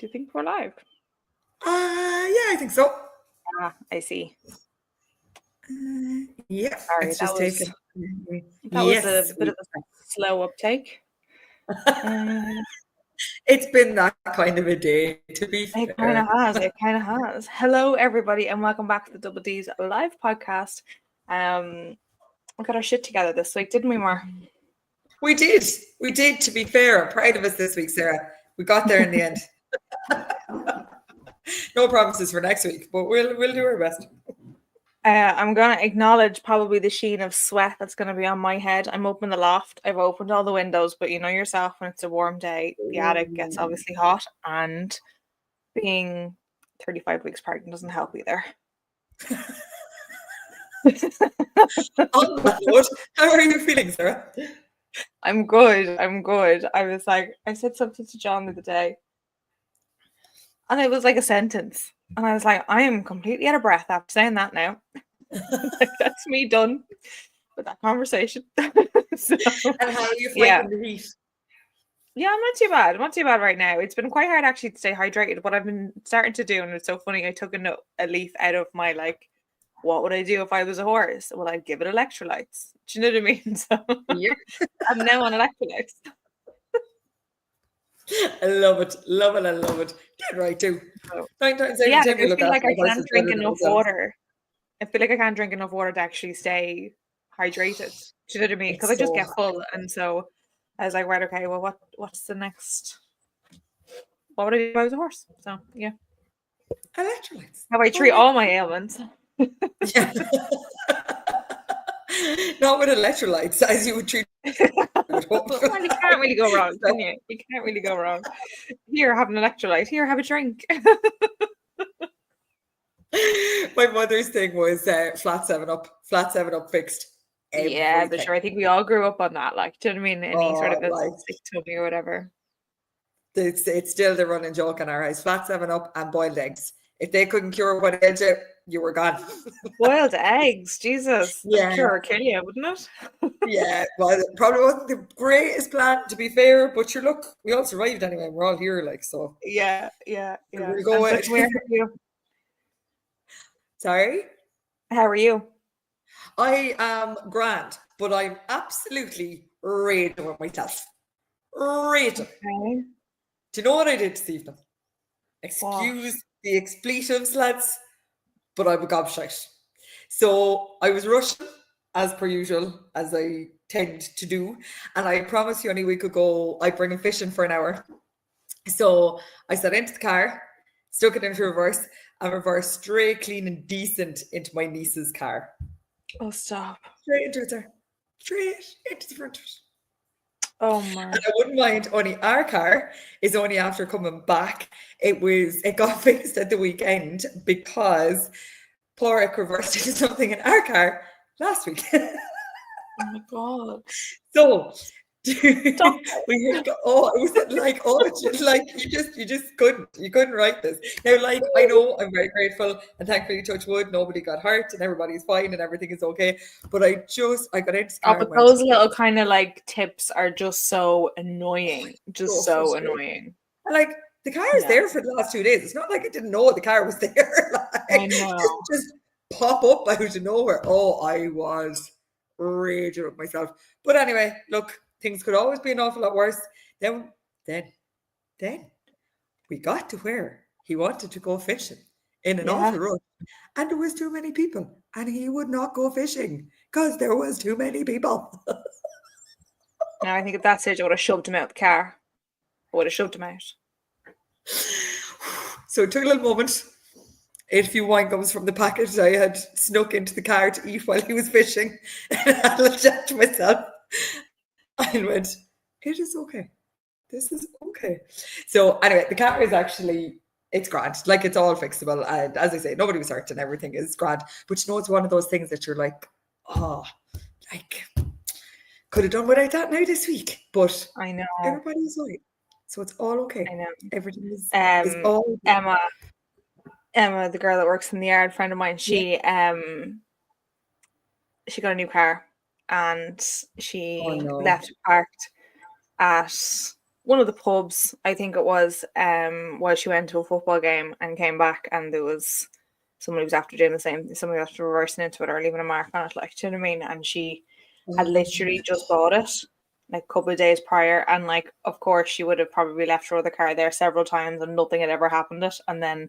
Do you think we're live? Yeah, I think so. I see. Yeah, Sorry, it's just taken. That was a bit of a slow uptake. It's been that kind of a day, to be fair. It kind of has. Hello, everybody, and welcome back to the Double D's live podcast. We got our shit together this week, didn't we, Muir? We did. To be fair, I'm proud of us this week, Sarah. We got there in the end. No promises for next week, but we'll do our best. I'm going to acknowledge probably the sheen of sweat that's going to be on my head. I'm up in the loft. I've opened all the windows, but you know yourself, when it's a warm day, the attic gets obviously hot, and being 35 weeks pregnant doesn't help either. On that note, how are you feeling, Sarah? I'm good. I said something to John the other day, and it was like a sentence. And I was like, I am completely out of breath after saying that now. Like, that's me done with that conversation. So, and how are you fighting the heat? Yeah, I'm not too bad. I'm not too bad right now. It's been quite hard actually to stay hydrated. What I've been starting to do, and it's so funny, I took a leaf out of my, like, what would I do if I was a horse? Well, I'd give it electrolytes. Do you know what I mean? So yeah. I'm now on electrolytes. I love it. Get right too. 9 times out of 10 we look I feel like I after can't drink enough water. I feel like I can't drink enough water to actually stay hydrated. Do you know what I mean? Because I just get full, and so I was like, right, okay, well, what's the next? What would I do if I was a horse? So yeah, electrolytes. How I treat all my ailments. Yeah. Not with electrolytes, as you would treat. Well, you can't really go wrong, can you? You can't really go wrong. Here, have an electrolyte. Here, have a drink. My mother's thing was flat 7-Up fixed. Everything. Yeah, but sure, I think we all grew up on that. Like, do you know what I mean? Any sort of a sick tummy or whatever. It's still the running joke in our house. Flat 7-Up and boiled eggs. If they couldn't cure what ailed you, you were gone. Boiled eggs, Jesus. Yeah. Cure or kill you, wouldn't it? Yeah, well, it probably wasn't the greatest plan, to be fair, but sure, look, we all survived anyway. We're all here, like, so. Yeah. We'll go with Where are you? Sorry? How are you? I am grand, but I'm absolutely raging with myself. Raging. Okay. Do you know what I did this evening? Excuse the expletives, lads, but I'm a gobshite. So I was rushing, as per usual, as I tend to do. And I promised you only a week ago I'd bring him fishing for an hour. So I sat into the car, stuck it into reverse, and reversed straight, clean and decent into my niece's car. Oh, stop. Straight into it, sir. Straight into the front of it. Oh my! And I wouldn't mind. Only our car is only after coming back. It got fixed at the weekend because Porrick reversed into something in our car last week. Oh my God! So it was like you just couldn't write this. Now, like, I know I'm very grateful and thankfully, touch wood, nobody got hurt and everybody's fine and everything is okay. But I got into the car. But those little kind of like tips are just so annoying. So annoying. Like, the car is there for the last 2 days. It's not like I didn't know the car was there. Like, I know. Just pop up out of nowhere. Oh, I was raging with myself. But anyway, look, things could always be an awful lot worse. Then we got to where he wanted to go fishing in an awful rush, and there was too many people, and he would not go fishing because there was too many people. Now I think at that stage I would have shoved him out the car. I would have shoved him out. So it took a little moment. A few wine gums from the packet I had snuck into the car to eat while he was fishing, and I looked at to myself and went, "It is okay. This is okay." So anyway, the car is it's grand. Like, it's all fixable. And as I say, nobody was hurt and everything is grand. But you know, it's one of those things that you're like, could have done without that now this week. But I know. Everybody's right. So it's all okay. I know. Everything is all okay. Emma, the girl that works in the yard, friend of mine, she got a new car and she left it parked at one of the pubs, I think it was, while she went to a football game and came back, and there was somebody was after doing the same, somebody was after reversing into it or leaving a mark on it, like, do you know what I mean? And she had literally just bought it like a couple of days prior, and like, of course, she would have probably left her other car there several times and nothing had ever happened it, and then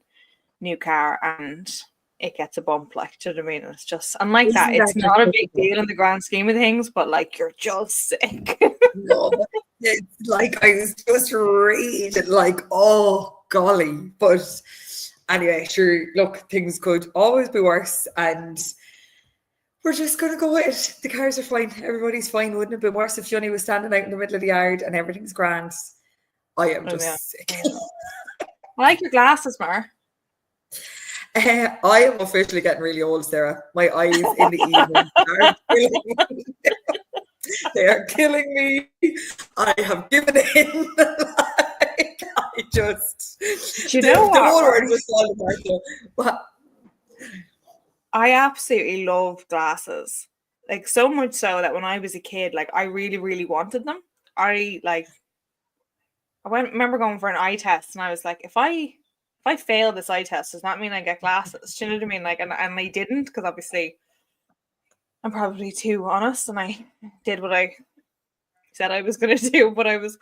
new car and it gets a bump, like, do you know what I mean? It's just, and like that, it's not a big deal in the grand scheme of things, but like, you're just sick. No, but it's like I was just raging, like, oh golly. But anyway, sure, look, things could always be worse, and we're just gonna go with it. The cars are fine, everybody's fine. Wouldn't it have been worse if Johnny was standing out in the middle of the yard and everything's grand? I am just sick. I like your glasses, Mar. I am officially getting really old, Sarah. My eyes in the evening are killing me. They are killing me. I have given in. Like, I just. Do you know what? The whole world just falling apart. But I absolutely love glasses. Like, so much so that when I was a kid, like, I really, really wanted them. I remember going for an eye test, and I was like, if I fail this eye test, does that mean I get glasses? Do you know what I mean? Like, and I didn't, because obviously I'm probably too honest, and I did what I said I was going to do, but I was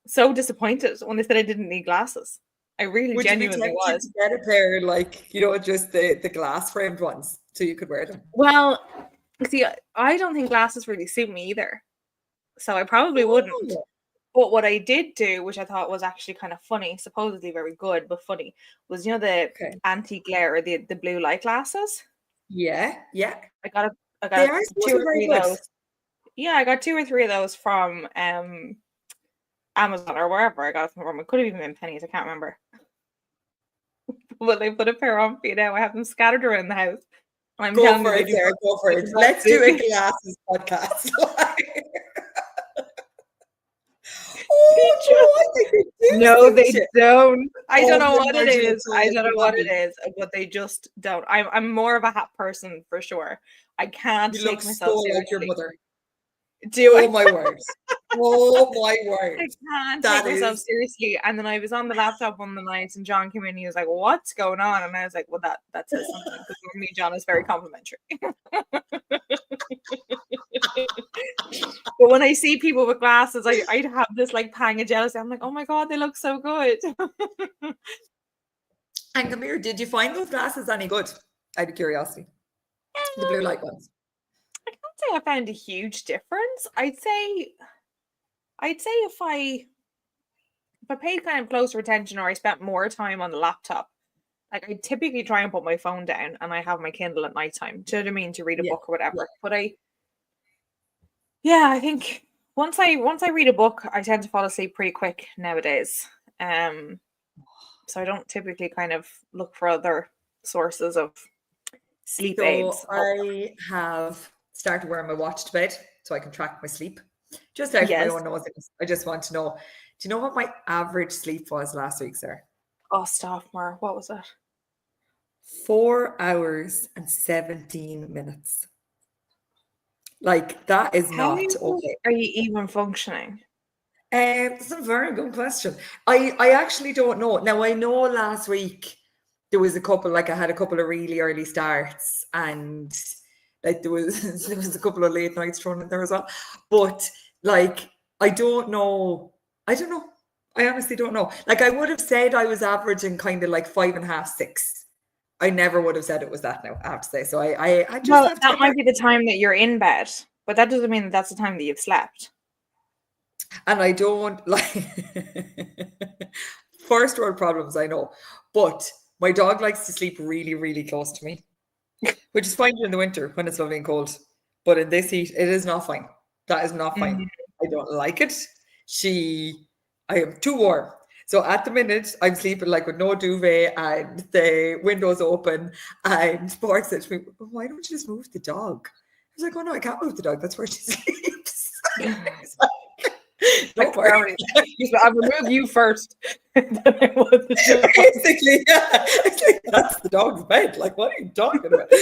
so disappointed when they said I didn't need glasses. I really genuinely was. To get a pair, like, you know, just the glass framed ones, so you could wear them. Well, see, I don't think glasses really suit me either, so I probably wouldn't. But what I did do, which I thought was actually kind of funny, supposedly very good, but funny, was, you know, the anti-glare, or the blue light glasses. Yeah. I got 2 or 3 of those. Yeah, I got 2 or 3 of those from Amazon or wherever I got it from. It could have even been pennies, I can't remember. But they put a pair on for you now. I have them scattered around the house. I'm go for it, Sarah. Go for it. Let's do a glasses podcast. No, they don't. I don't know what it is. I don't know what it is, but they just don't. I'm more of a hat person for sure. I can't take myself seriously. Like your mother. Oh my word. Oh my word. I can't take myself seriously. And then I was on the laptop one of the nights, and John came in and he was like, what's going on? And I was like, well, that says something, because me and John is very complimentary. But when I see people with glasses, I'd have this like pang of jealousy. I'm like, oh my God, they look so good. And come here, did you find those glasses any good? Out of curiosity. The blue light ones. I can't say I found a huge difference. I'd say if I paid kind of closer attention, or I spent more time on the laptop, like, I typically try and put my phone down and I have my Kindle at nighttime. Do you know what I mean? To read a book or whatever. But I think once I read a book, I tend to fall asleep pretty quick nowadays. So I don't typically kind of look for other sources of sleep aids. I have started wearing my watch to bed so I can track my sleep. Just out of my own nose. I just want to know. Do you know what my average sleep was last week, sir? Oh, stop, Mar. What was that? 4 hours and 17 minutes. Like, that is not okay. Are you even functioning? That's a very good question. I actually don't know. Now, I know last week there was a couple, like, I had a couple of really early starts, and like there was a couple of late nights thrown in there as well. But like, I don't know. I honestly don't know. Like, I would have said I was averaging kind of like 5.5, 6. I never would have said it was that now, I have to say. So I just have to that might be the time that you're in bed, but that doesn't mean that that's the time that you've slept. And I don't like first world problems, I know. But my dog likes to sleep really, really close to me, which is fine in the winter when it's lovely and cold. But in this heat, it is not fine. That is not fine. I don't like it. I am too warm. So at the minute, I'm sleeping like with no duvet and the windows open. And Bart said to me, why don't you just move the dog? I was like, oh no, I can't move the dog. That's where she sleeps. Don't worry. I'll remove you first. Basically, yeah. It's like, that's the dog's bed. Like, what are you talking about?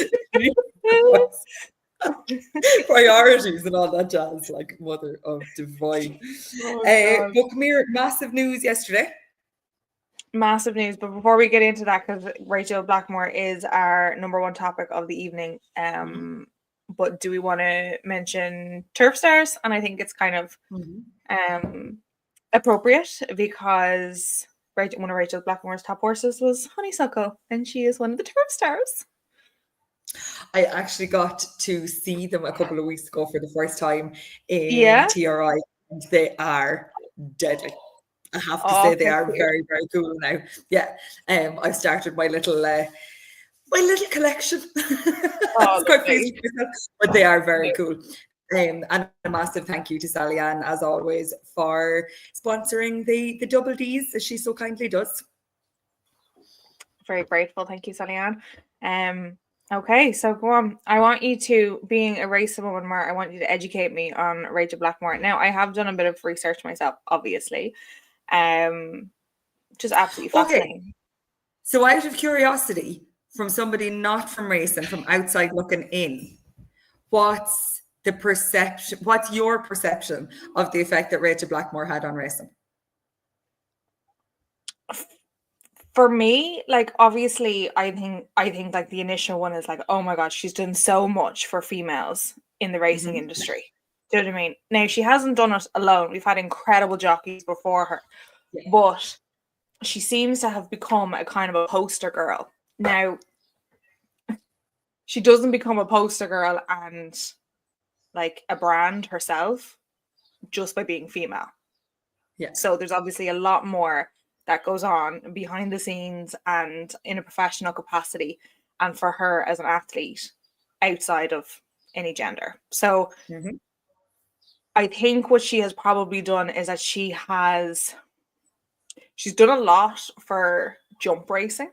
priorities and all that jazz, like mother of divine. Oh, God. But come here, massive news yesterday. Massive news. But before we get into that, because Rachael Blackmore is our number one topic of the evening, but do we want to mention Turf Stars? And I think it's kind of appropriate because one of Rachael Blackmore's top horses was Honeysuckle, and she is one of the Turf Stars. I actually got to see them a couple of weeks ago for the first time in TRI, and they are deadly. I have to say they are very, very cool now. Yeah, I've started my little collection. It's quite pleased with myself, but they are very cool. And a massive thank you to Sally Ann, as always, for sponsoring the double Ds, as she so kindly does. Very grateful. Thank you, Sally Ann. Okay, so go on. I want you to, being a race woman, Mar, I want you to educate me on Rachael Blackmore. Now, I have done a bit of research myself, obviously. Just absolutely fascinating. Okay. So out of curiosity, from somebody not from racing, from outside looking in, what's your perception of the effect that Rachael Blackmore had on racing? For me, like, obviously, I think like the initial one is like, oh my God, she's done so much for females in the racing industry. Do you know what I mean? Now, she hasn't done it alone. We've had incredible jockeys before her, but she seems to have become a kind of a poster girl. Now, she doesn't become a poster girl and like a brand herself just by being female. Yeah. So there's obviously a lot more that goes on behind the scenes and in a professional capacity, and for her as an athlete outside of any gender. So I think what she has probably done is that she's done a lot for jump racing.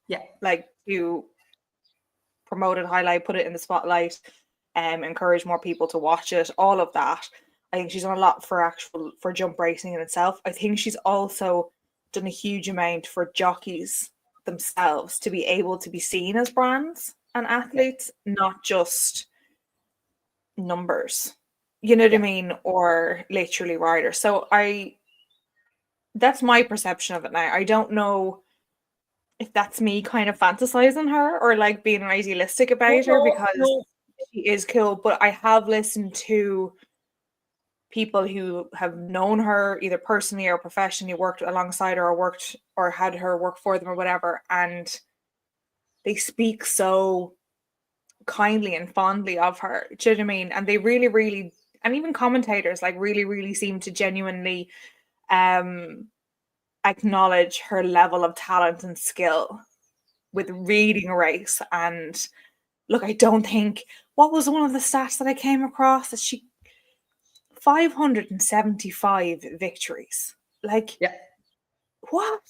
Yeah. Like to promote it, highlight, put it in the spotlight, encourage more people to watch it, all of that. I think she's done a lot for jump racing in itself. I think she's also done a huge amount for jockeys themselves to be able to be seen as brands and athletes, not just numbers. You know what I mean? Or literally riders. So that's my perception of it now. I don't know if that's me kind of fantasizing her or like being idealistic about her because she is cool, but I have listened to people who have known her either personally or professionally, worked alongside her or had her work for them or whatever, and they speak so kindly and fondly of her. Do you know what I mean? And they really, really, and even commentators like really, really seem to genuinely acknowledge her level of talent and skill with reading a race. And look, I don't think, what was one of the stats that I came across, that she 575 victories. Like, what?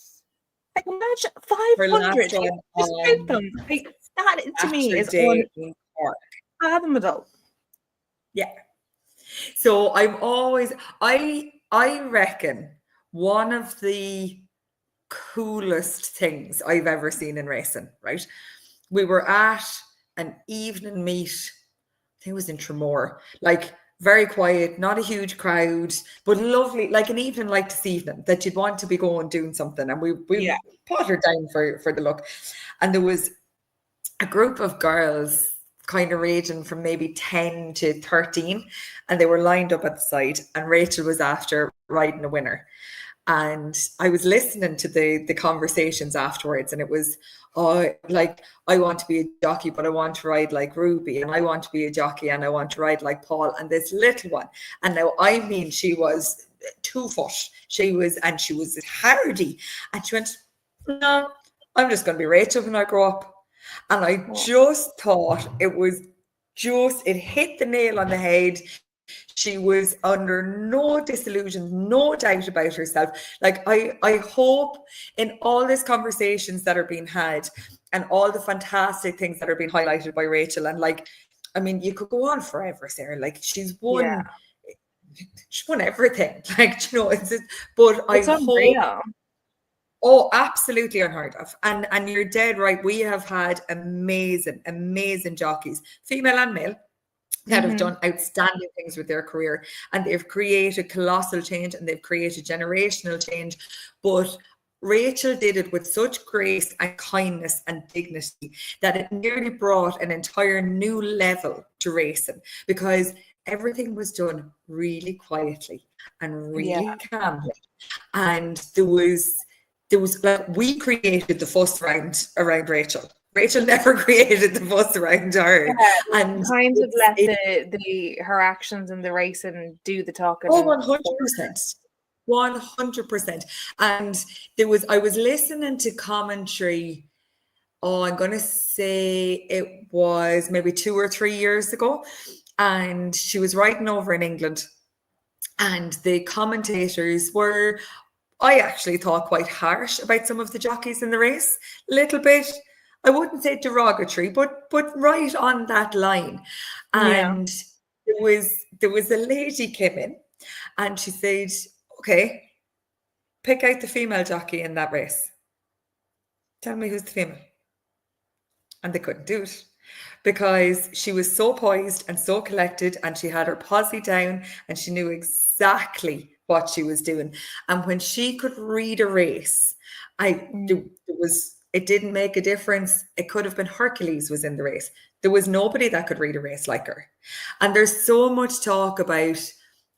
Like, imagine 500. That to me is unfathomable. Yeah. So I reckon one of the coolest things I've ever seen in racing, right? We were at an evening meet, I think it was in Tremor, like very quiet, not a huge crowd, but lovely, like an evening like this evening that you'd want to be going doing something. And we pottered down for the look. And there was a group of girls kind of ranging from maybe 10 to 13, and they were lined up at the side, and Rachael was after riding a winner. And I was listening to the conversations afterwards, and it was, like, I want to be a jockey, but I want to ride like Ruby, and I want to be a jockey and I want to ride like Paul, and this little one. And now, I mean, she was 2 foot. She was hardy. And she went, no, I'm just going to be Rachael when I grow up. And I just thought it hit the nail on the head. She was under no disillusion, no doubt about herself. Like, I hope in all these conversations that are being had and all the fantastic things that are being highlighted by Rachael, and like, I mean, you could go on forever, Sarah. Like, she's won everything. Like, you know, it's unreal. Oh, absolutely unheard of. And you're dead right. We have had amazing, amazing jockeys, female and male. that have done outstanding things with their career, and they've created colossal change and they've created generational change. But Rachael did it with such grace and kindness and dignity that it nearly brought an entire new level to racing, because everything was done really quietly and really calmly. And there was like, we created the fuss around Rachael. Rachael never created the fuss around her. And kind of let her actions in the racing do the talking. Oh, 100%. 100%. And I was listening to commentary, I'm going to say it was maybe 2 or 3 years ago. And she was riding over in England. And the commentators were, I actually thought, quite harsh about some of the jockeys in the race. A little bit, I wouldn't say derogatory, but right on that line. And there was a lady came in and she said, okay, pick out the female jockey in that race. Tell me who's the female. And they couldn't do it because she was so poised and so collected, and she had her posse down and she knew exactly what she was doing. And when she could read a race, it didn't make a difference. It could have been Hercules was in the race. There was nobody that could read a race like her. And there's so much talk about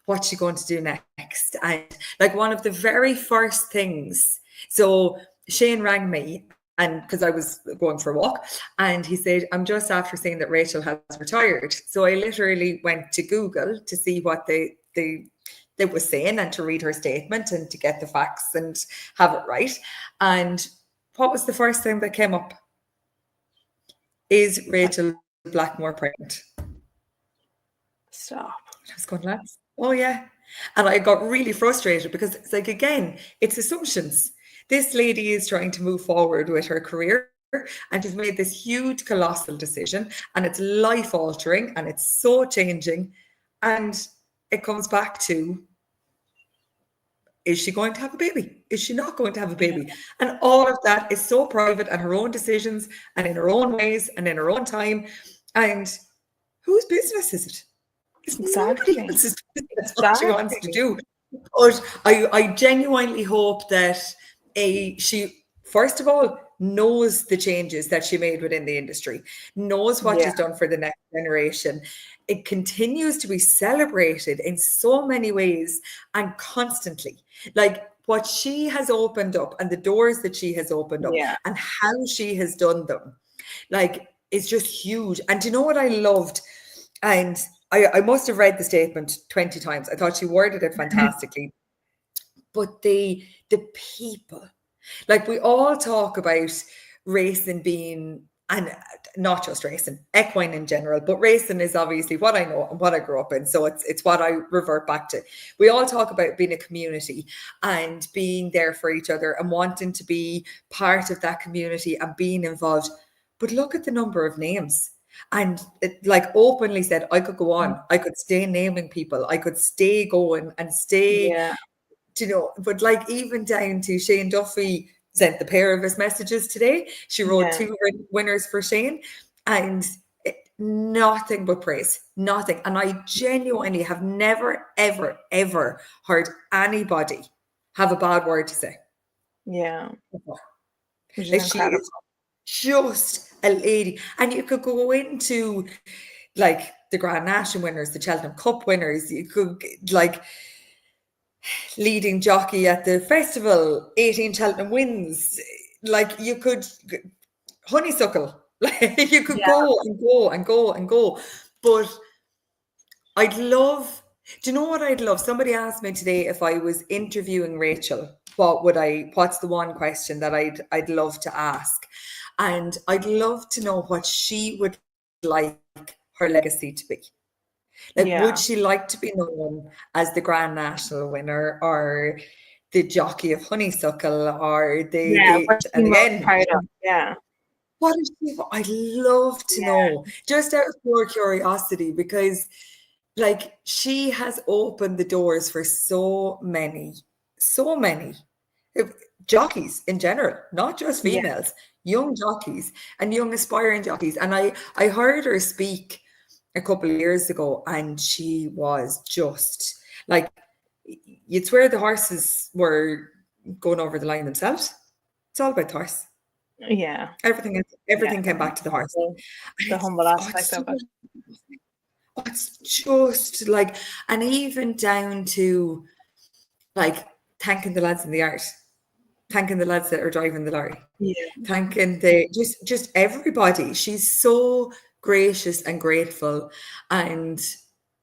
what's she going to do next. And like one of the very first things, so Shane rang me, and because I was going for a walk, and he said, I'm just after seeing that Rachael has retired. So I literally went to Google to see what they was saying and to read her statement and to get the facts and have it right. And what was the first thing that came up? Is Rachael Blackmore pregnant? Stop. I was going, lads, oh yeah. And I got really frustrated because it's like, again, it's assumptions. This lady is trying to move forward with her career, and she's made this huge, colossal decision, and it's life altering and it's so changing. And it comes back to, is she going to have a baby? Is she not going to have a baby? Yeah. And all of that is so private, and her own decisions and in her own ways and in her own time. And whose business is it? It's exactly. Nobody else's business what she wants to do. But I genuinely hope that she, first of all, knows the changes that she made within the industry, knows what she's done for the next generation. It continues to be celebrated in so many ways and constantly. Like what she has opened up and the doors that she has opened up and how she has done them, like, it's just huge. And do you know what I loved? And I must have read the statement 20 times. I thought she worded it fantastically. But the people, like, we all talk about racing being, and not just racing, equine in general, but racing is obviously what I know and what I grew up in. So it's what I revert back to. We all talk about being a community and being there for each other and wanting to be part of that community and being involved. But look at the number of names. And it, like, openly said, I could go on. I could stay naming people. I could stay going and stay, you know, but like even down to Shane Duffy sent the pair of his messages today. She wrote 2 winners for Shane, and nothing but praise, nothing. And I genuinely have never, ever, ever heard anybody have a bad word to say. Yeah. Which is incredible. Just a lady. And you could go into like the Grand National winners, the Cheltenham Cup winners, you could like leading jockey at the festival, 18 Cheltenham wins, like you could honeysuckle, like you could go and go and go and go. But I'd love, do you know what I'd love? Somebody asked me today if I was interviewing Rachael, what's the one question that I'd love to ask? And I'd love to know what she would like her legacy to be. Like, would she like to be known as the Grand National winner, or the jockey of honeysuckle, or and again, what is she? I'd love to know, just out of pure curiosity, because like she has opened the doors for so many jockeys in general, not just females, young jockeys and young aspiring jockeys. And I heard her speak a couple of years ago, and she was just like, you'd swear the horses were going over the line themselves. It's all about the horse. Yeah. Everything came back to the horse. The humble aspect of it. It's just like, and even down to like thanking the lads in the yard, thanking the lads that are driving the lorry, thanking the just everybody. She's so gracious and grateful and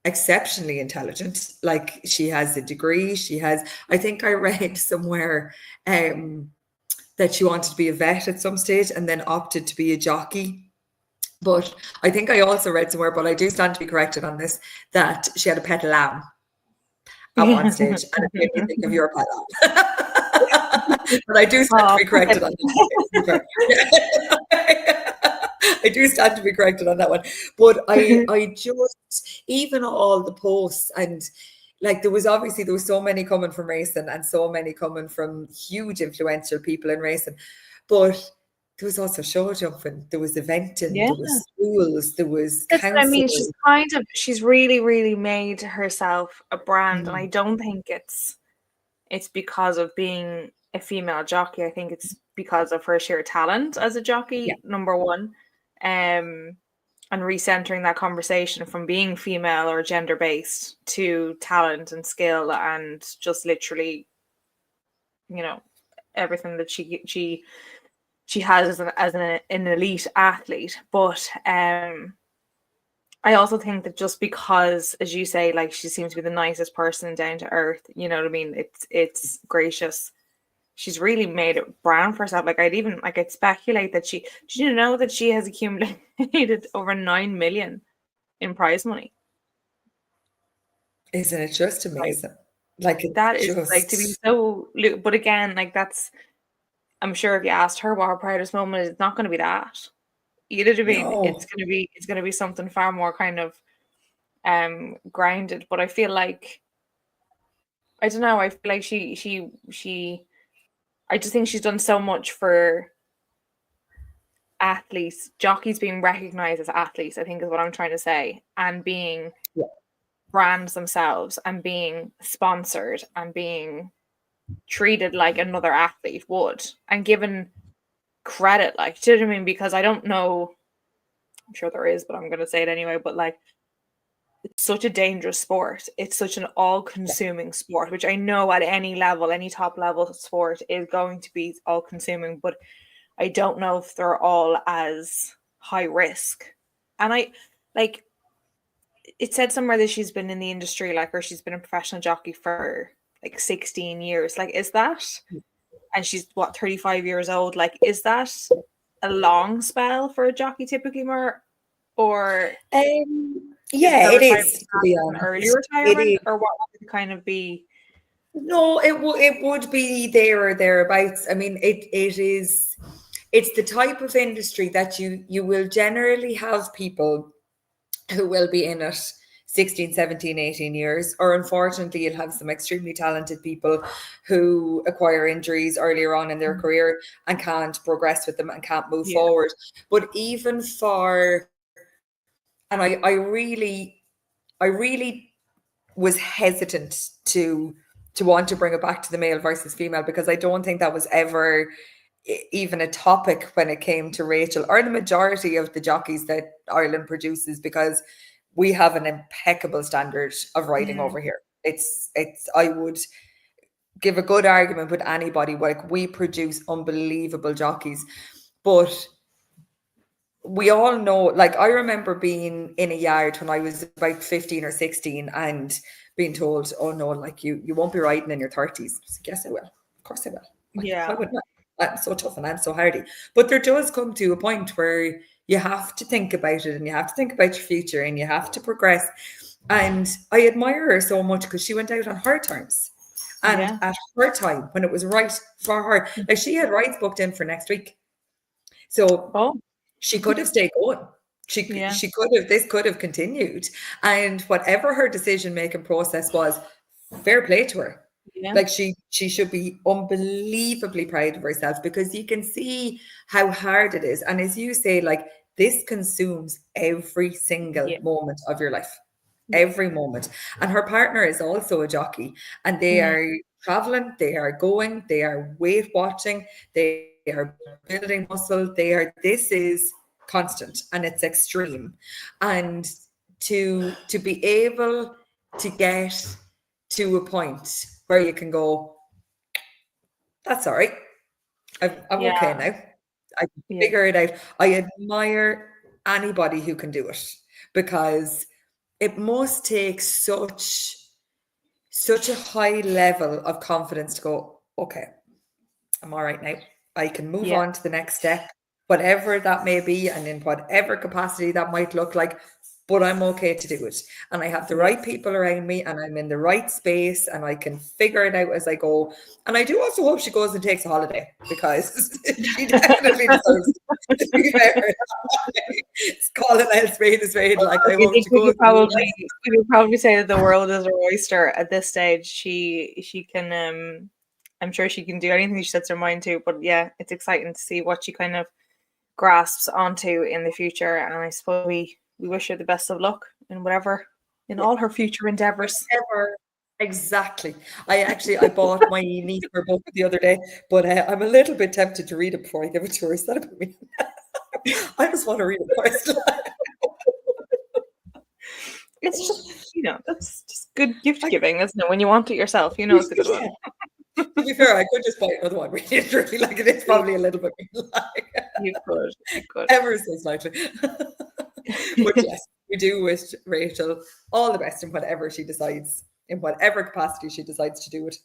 exceptionally intelligent. Like, she has a degree. She has, I think I read somewhere that she wanted to be a vet at some stage and then opted to be a jockey. But I think I also read somewhere, but I do stand to be corrected on this, that she had a pet lamb at one stage, and it made me think of your pet lamb. But I do stand to be corrected on that. I do stand to be corrected on that one. But I just, even all the posts, and like, there was so many coming from racing and so many coming from huge influential people in racing, but there was also show jumping, there was eventing, there was schools, there was That's what I mean. counselling. She's really, really made herself a brand, and I don't think it's because of being a female jockey. I think it's because of her sheer talent as a jockey, number one, and recentering that conversation from being female or gender based to talent and skill, and just literally, everything that she has as an elite athlete. But I also think that just because, as you say, like, she seems to be the nicest person, down to earth, you know what I mean? It's gracious. She's really made it brand for herself. Like, I'd speculate that did you know that she has accumulated over 9 million in prize money? Isn't it just amazing? Like, that is just, like, to be so, but again, like, I'm sure if you asked her what her proudest moment is, it's not going to be that. You know what I mean? No. It's going to be something far more kind of grounded. But I feel like, I don't know, I feel like I just think she's done so much for athletes, jockeys being recognized as athletes, I think is what I'm trying to say, and being brands themselves, and being sponsored, and being treated like another athlete would, and given credit, like, do you know what I mean? Because I don't know, I'm sure there is, but I'm going to say it anyway, but like, it's such a dangerous sport. It's such an all-consuming sport, which I know at any level, any top level sport is going to be all-consuming, but I don't know if they're all as high risk. And it said somewhere that she's been in the industry, like, or she's been a professional jockey for like 16 years. Like, is that, and she's 35 years old, like, is that a long spell for a jockey typically, more, or yeah, it is, to be honest. Early retirement, or what would it kind of be? No, it would be there or thereabouts. I mean, it's the type of industry that you will generally have people who will be in it 16, 17, 18 years, or unfortunately you'll have some extremely talented people who acquire injuries earlier on in their career and can't progress with them and can't move forward. But even for, and I really was hesitant to want to bring it back to the male versus female, because I don't think that was ever even a topic when it came to Rachael or the majority of the jockeys that Ireland produces, because we have an impeccable standard of riding over here. It's I would give a good argument with anybody, like, we produce unbelievable jockeys. But we all know, like, I remember being in a yard when I was about 15 or 16 and being told, oh no, like, you won't be riding in your 30s. I said, yes, I will. Of course I will. Like, why wouldn't I? I'm so tough and I'm so hardy. But there does come to a point where you have to think about it, and you have to think about your future, and you have to progress. And I admire her so much because she went out on her terms. And at her time, when it was right for her, like, she had rides booked in for next week. So she could have stayed going. She could have, this could have continued. And whatever her decision-making process was, fair play to her. Like, she should be unbelievably proud of herself, because you can see how hard it is. And as you say, like, this consumes every single Yeah. moment of your life. Yeah. Every moment. And her partner is also a jockey, and they are traveling, they are going, they are weight watching, they are building muscle, this is constant and it's extreme. And to be able to get to a point where you can go, that's all right. I'm okay Yeah. now. I can Yeah. figure it out. I admire anybody who can do it, because it must take such a high level of confidence to go, okay, I'm all right now. I can move Yeah. on to the next step, whatever that may be, and in whatever capacity that might look like, but I'm okay to do it. And I have the right people around me, and I'm in the right space, and I can figure it out as I go. And I do also hope she goes and takes a holiday, because she definitely deserves it, to be fair. It's calling out spade a spade. Like, I I hope think she goes. we could probably say that the world is her oyster at this stage. She can I'm sure she can do anything she sets her mind to. But yeah, it's exciting to see what she kind of grasps onto in the future. And I suppose we wish her the best of luck in all her future endeavors. Ever. Exactly. I bought my niece her book the other day, but I'm a little bit tempted to read it before I give it to her. Is that about me? I just want to read it first. It's just, that's just good gift giving, isn't it? When you want it yourself, it's a good one. To be fair, I could just buy another one. Read it really, like, it is probably a little bit like, You could. ever so slightly. But yes, we do wish Rachel all the best in whatever she decides, in whatever capacity she decides to do it.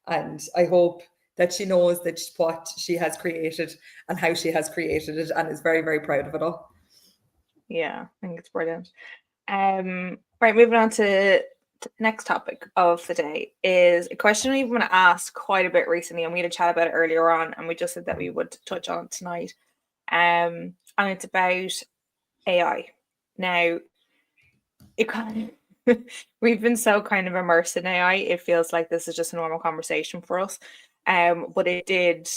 And I hope that she knows that what she has created and how she has created it, and is very, very proud of it all. Yeah, I think it's brilliant. Right, moving on to the next topic of the day is a question we've been asked quite a bit recently, and we had a chat about it earlier on, and we just said that we would touch on it tonight. And it's about AI. Now, it kind of we've been so kind of immersed in AI, it feels like this is just a normal conversation for us. But it did,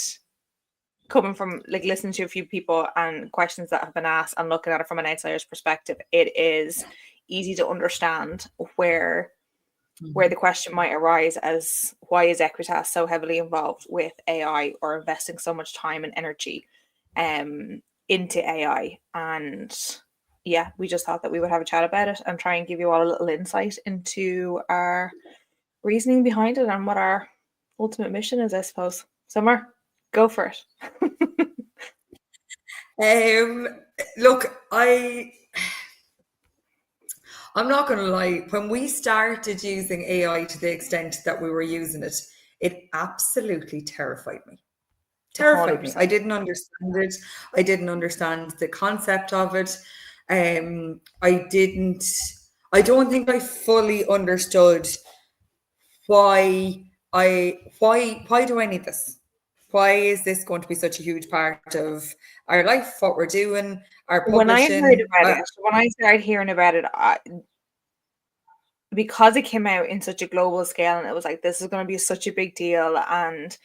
coming from like listening to a few people and questions that have been asked and looking at it from an outsider's perspective, it is easy to understand where the question might arise as why is Equitas so heavily involved with AI, or investing so much time and energy into AI. And yeah, we just thought that we would have a chat about it and try and give you all a little insight into our reasoning behind it and what our ultimate mission is, I suppose. Summer, go for it. Look, I'm not going to lie. When we started using AI to the extent that we were using it, it absolutely terrified me. Terrified me. 100%. I didn't understand it. I didn't understand the concept of it. I don't think I fully understood why do I need this? Why is this going to be such a huge part of our life, what we're doing, our When I heard publishing? about it, when I started hearing about it, because it came out in such a global scale, and it was like, this is going to be such a big deal, and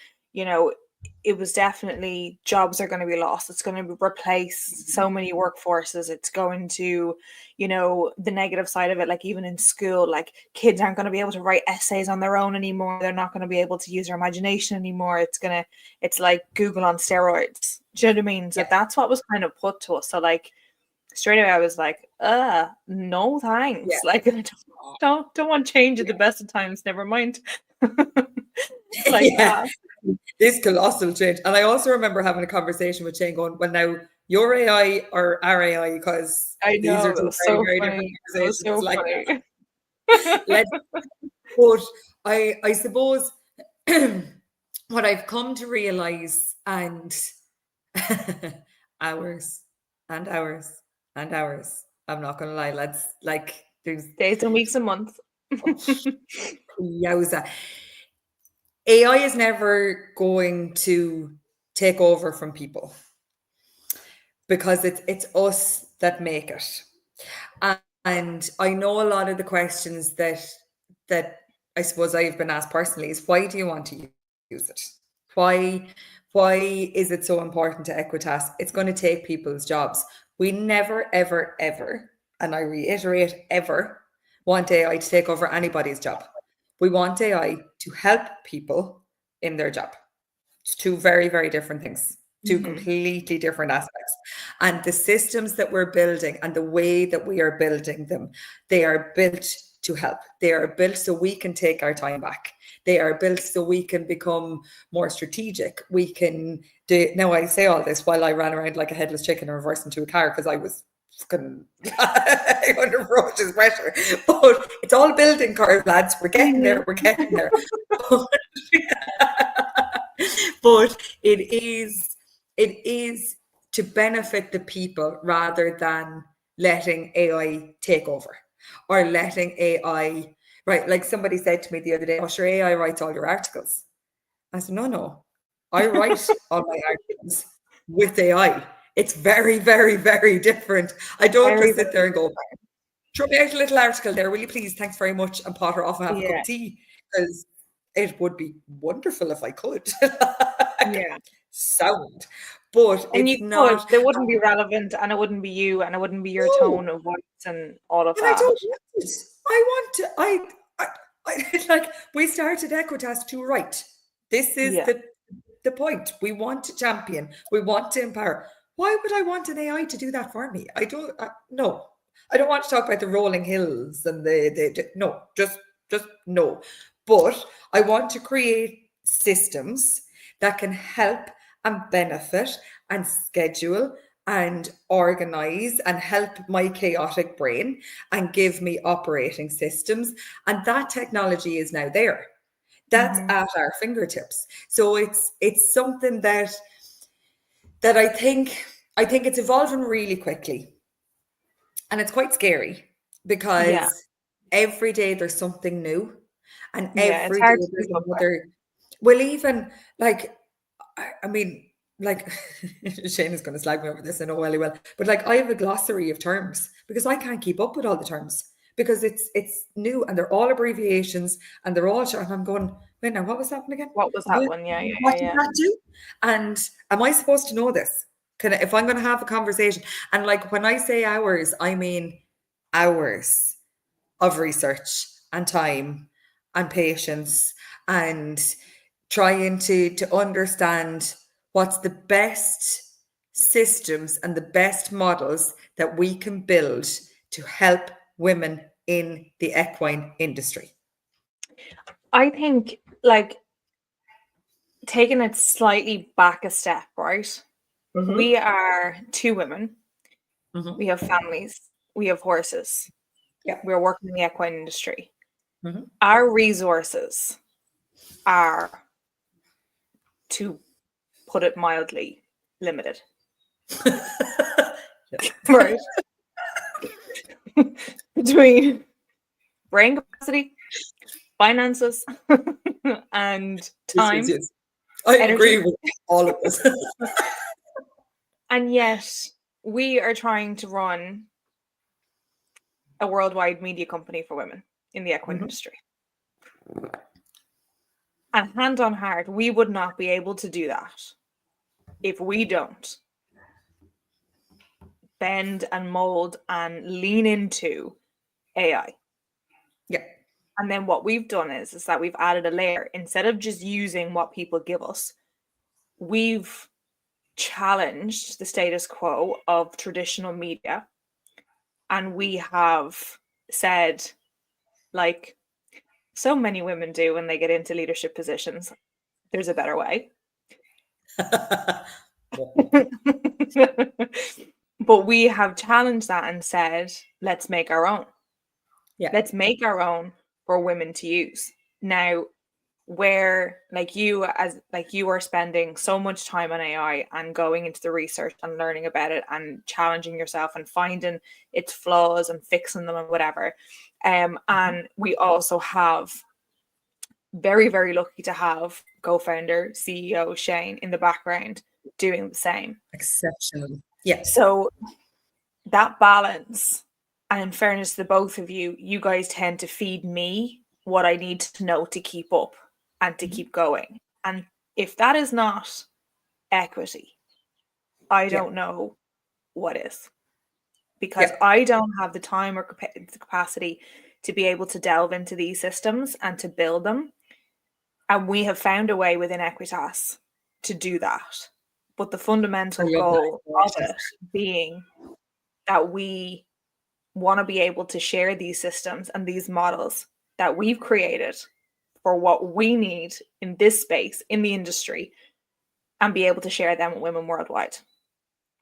it was definitely, jobs are going to be lost, it's going to replace so many workforces, it's going to, the negative side of it, like even in school, like kids aren't going to be able to write essays on their own anymore, they're not going to be able to use their imagination anymore, it's like Google on steroids. Do you know what I mean? So that's what was kind of put to us. So like straight away I was like, no thanks. Like, I don't want change at the best of times, never mind. Like that. This colossal change. And I also remember having a conversation with Shane going, well, now your AI or our AI, because I these know, are two so very, very funny. different That was conversations. so funny. But I suppose what I've come to realize, and hours and hours and hours, I'm not going to lie, lads, like there's Days and weeks and months. yowza. AI is never going to take over from people, because it's us that make it. And I know a lot of the questions that I suppose I've been asked personally is, why do you want to use it? Why is it so important to Equitas? It's going to take people's jobs. We never, ever, ever, and I reiterate, ever, want AI to take over anybody's job. We want AI to help people in their job. It's two very, very different things, two completely different aspects. And the systems that we're building and the way that we are building them, they are built to help. They are built so we can take our time back. They are built so we can become more strategic. We can do. Now, I say all this while I ran around like a headless chicken and reversed into a car because I was fucking under ferocious pressure. But it's all building curve, lads. We're getting there. We're getting there. But it is to benefit the people rather than letting AI take over or letting AI, right? Like somebody said to me the other day, oh, sure, AI writes all your articles. I said, no. I write all my articles with AI. It's very, very, very different. I don't just sit there and go, throw me out a little article there, will you please? Thanks very much. And potter off and have a cup of tea. Because it would be wonderful if I could. Yeah. Sound. But And it's you not. could, they wouldn't be relevant and it wouldn't be you and it wouldn't be your tone of voice and all of And that. I don't want it. I want to, I like, we started Equitas to write. This is the point. We want to champion. We want to empower. Why would I want an AI to do that for me? I don't, no. I don't want to talk about the rolling hills and no, just no. But I want to create systems that can help and benefit and schedule and organize and help my chaotic brain and give me operating systems. And that technology is now there. That's at our fingertips. So it's something that I think it's evolving really quickly. And it's quite scary because every day there's something new. And it's every day hard to there's keep up with. another. Well, even like, I mean, like, Shane is going to slag me over this, I know well he will. But like, I have a glossary of terms because I can't keep up with all the terms because it's new and they're all abbreviations and they're all short. And I'm going, wait, now what was that one again? What was that one? What did that do? And am I supposed to know this? If I'm going to have a conversation, and like when I say hours, I mean hours of research and time and patience and trying to understand what's the best systems and the best models that we can build to help women in the equine industry. I think like taking it slightly back a step, right? We are two women. We have families. We have horses. Yeah. We're working in the equine industry. Mm-hmm. Our resources are, to put it mildly, limited. Right. Between brain capacity, finances, and time. Yes. I energy. agree with all of this. And yet we are trying to run a worldwide media company for women in the equine industry. And hand on heart, we would not be able to do that if we don't bend and mold and lean into AI. Yeah. And then what we've done is that we've added a layer. Instead of just using what people give us, we've challenged the status quo of traditional media. And we have said, like so many women do when they get into leadership positions, there's a better way. But we have challenged that and said, let's make our own. Yeah. Let's make our own for women to use. Now, where you are spending so much time on AI and going into the research and learning about it and challenging yourself and finding its flaws and fixing them and whatever. And we also have very, very lucky to have co-founder, CEO Shane in the background doing the same. Exceptional. Yeah. So that balance, and in fairness to both of you, you guys tend to feed me what I need to know to keep up and to keep going. And if that is not equity, I don't know what is. because I don't have the time or capacity to be able to delve into these systems and to build them. And we have found a way within Equitas to do that. But the fundamental goal of it being that we want to be able to share these systems and these models that we've created for what we need in this space, in the industry, and be able to share them with women worldwide.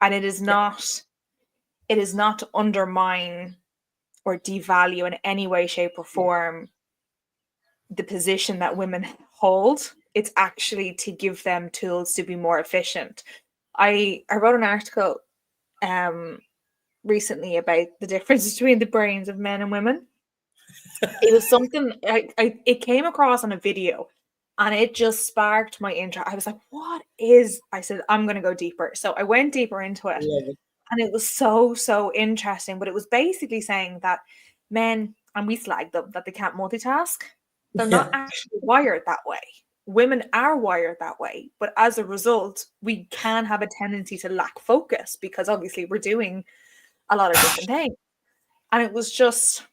And it is not to undermine or devalue in any way, shape, or form the position that women hold. It's actually to give them tools to be more efficient. I wrote an article recently about the difference between the brains of men and women. It was something it came across on a video, and it just sparked my interest. I was like, what is, I said, I'm going to go deeper. So I went deeper into it, and it was so interesting. But it was basically saying that men, and we slag them, that they can't multitask. They're not actually wired that way. Women are wired that way. But as a result, we can have a tendency to lack focus because obviously we're doing a lot of different things. And it was just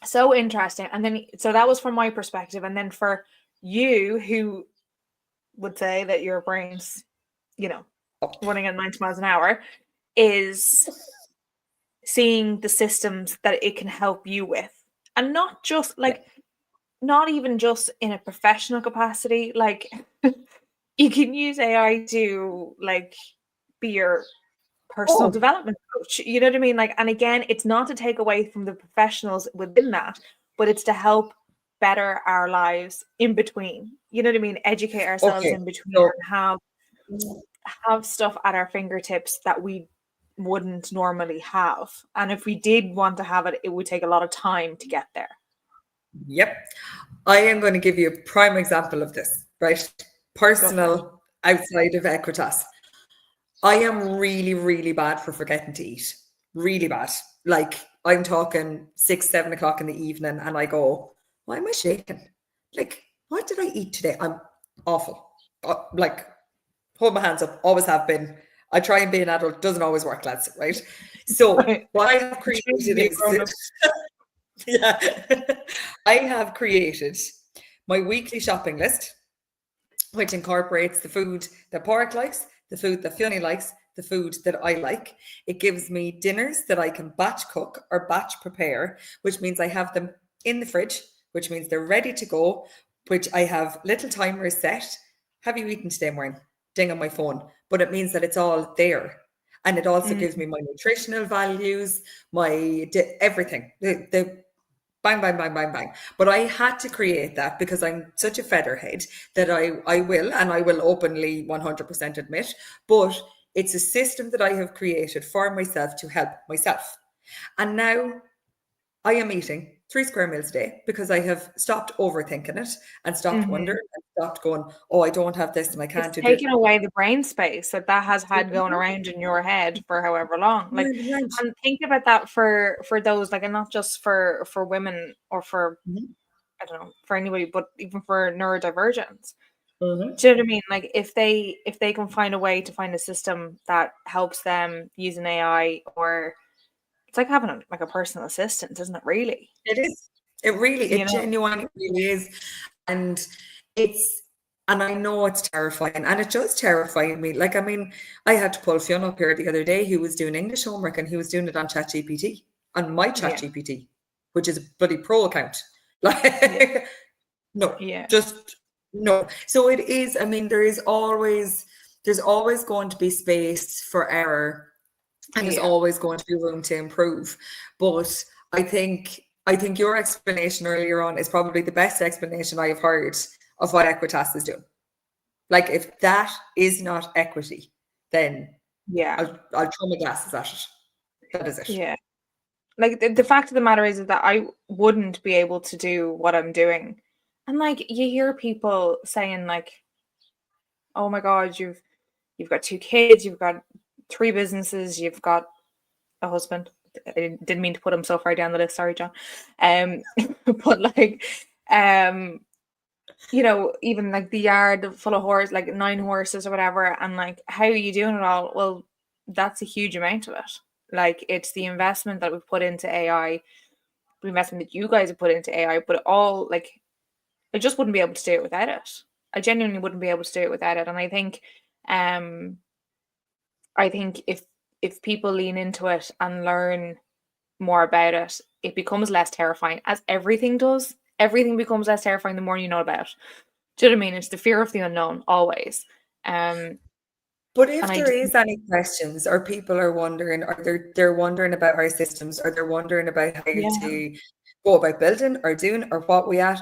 so interesting. And then, so that was from my perspective. And then for you, who would say that your brain's, running at 90 miles an hour, is seeing the systems that it can help you with. And not just not even just in a professional capacity. Like, you can use AI to be your personal development coach. You know what I mean? And again, it's not to take away from the professionals within that, but it's to help better our lives in between. You know what I mean? Educate ourselves in between and have stuff at our fingertips that we wouldn't normally have. And if we did want to have it, it would take a lot of time to get there. Yep. I am going to give you a prime example of this, right? Personal, outside of Equitas. I am really, really bad for forgetting to eat. Really bad. I'm talking 6, 7 o'clock in the evening and I go, why am I shaking? What did I eat today? I'm awful. Hold my hands up. Always have been. I try and be an adult. Doesn't always work, lads, right? So what I have created is... I have created my weekly shopping list, which incorporates the food that Pork likes, the food that Fiona likes, the food that I like. It gives me dinners that I can batch cook or batch prepare, which means I have them in the fridge, which means they're ready to go, which I have little timers set. Have you eaten today, Maureen? Ding on my phone. But it means that it's all there. And it also gives me my nutritional values, my everything. The bang, bang, bang, bang, bang. But I had to create that because I'm such a featherhead that I will openly 100% admit, but it's a system that I have created for myself to help myself. And now I am eating 3 square meals a day because I have stopped overthinking it and stopped wondering and stopped going, oh, I don't have this and I can't do this. Taking away the brain space that has had going around in your head for however long. And think about that for those, and not just for women or for, I don't know, for anybody, but even for neurodivergents. Do you know what I mean? If they can find a way to find a system that helps them use an AI, or it's like having a personal assistant, isn't it? Really, it is. It genuinely really is, and I know it's terrifying, and it does terrify me. I had to pull Fiona up here the other day, who was doing English homework, and he was doing it on ChatGPT, on my ChatGPT, which is a bloody pro account. Just no. So it is. There's always going to be space for error, and there's always going to be room to improve. But I think your explanation earlier on is probably the best explanation I have heard of what Equitas is doing. If that is not equity, then I'll throw my glasses at it. That is it. Yeah. The fact of the matter is that I wouldn't be able to do what I'm doing. And you hear people saying oh my God, you've got 2 kids, you've got 3 businesses, you've got a husband. I didn't mean to put him so far down the list. Sorry, John. But even the yard full of horses, 9 horses or whatever, and how are you doing it all? Well, that's a huge amount of it. Like, it's the investment that we've put into AI, the investment that you guys have put into AI, but all, like, I just wouldn't be able to do it without it. I genuinely wouldn't be able to do it without it. And um, I think if people lean into it and learn more about it, it becomes less terrifying, as everything does. Everything becomes less terrifying the more you know about it. Do you know what I mean? It's the fear of the unknown, always. But And if I there just, is any questions, or people are wondering, or they're wondering about our systems, or they're wondering about how yeah, to go about building or doing or what we at,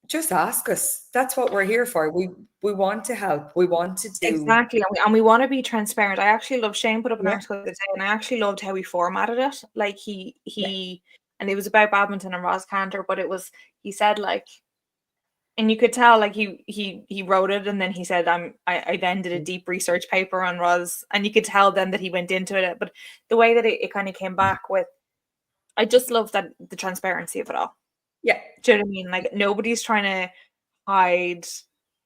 just ask us. That's what we're here for. We want to help. We want to do. exactly. And we want to be transparent. I actually love Shane put up an Yeah. article the other day, and I actually loved how he formatted it. Like, Yeah. and it was about badminton and Ross Cantor, but he said, like, and you could tell, like, he wrote it, and then he said, I then did a deep research paper on Roz, and you could tell then that he went into it. But the way that it kind of came back with, I just love that, the transparency of it all. Yeah. Do you know what I mean? Like, nobody's trying to hide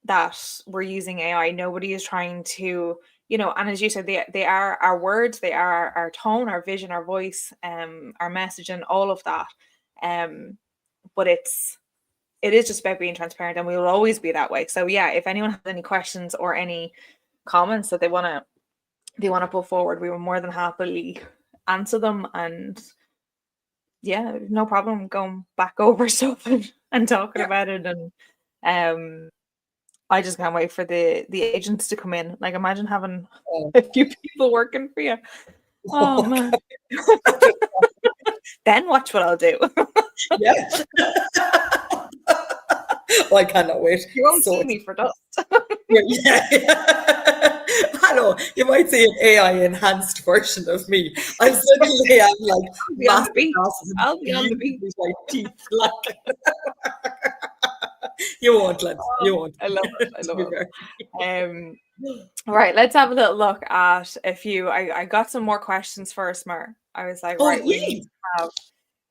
that we're using AI. Nobody is trying to, and as you said, they are our words, they are our tone, our vision, our voice, our message, and all of that. But it is just about being transparent, and we will always be that way. So yeah, if anyone has any questions or any comments that they want to put forward, we will more than happily answer them. And yeah, no problem going back over stuff and talking Yeah. about it. And I just can't wait for the agents to come in. Like, imagine having Oh. a few people working for you. Oh man. Then watch what I'll do. Yeah. Oh, I cannot wait. You won't So see me for dust. yeah. I know. You might see an AI enhanced version of me. I suddenly have like I'll be on the massive beach. glasses and I'll be on the beach. beautifully white teeth. Like you won't, lads. You won't. I love it. I To be love fair. it. Right, let's have a little look at a few. I got some more questions first, Mar. I was like, Oh, right, we need yay! to have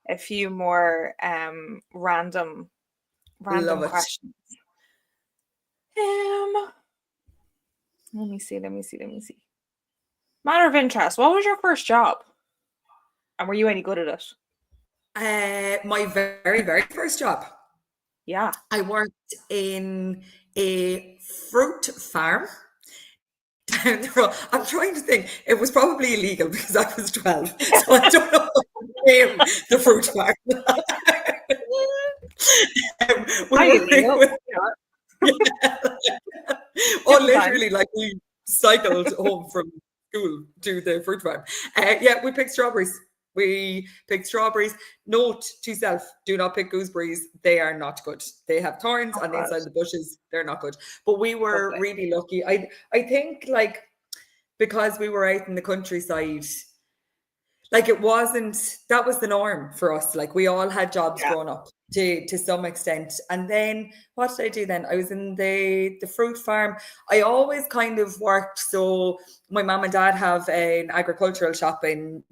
a few more random Love it. questions. Let me see. Matter of interest, what was your first job? And were you any good at it? My very, very first job. Yeah. I worked in a fruit farm down the road. I'm trying to think. It was probably illegal because I was 12. So I don't know what to name the fruit farm. We Highly were illegal. oh, Different times. literally, like we cycled home from school to the fruit farm. Yeah, we picked strawberries. We picked strawberries. Note to self: do not pick gooseberries. They are not good. They have thorns Oh, on the God. inside of the bushes. They're not good. But we were Lovely. really lucky. I think, like, because we were out in the countryside, like, it wasn't, that was the norm for us. Like, we all had jobs Yeah. growing up to some extent. And then what did I do then? I was in the fruit farm. I always kind of worked. So my mum and dad have an agricultural shop in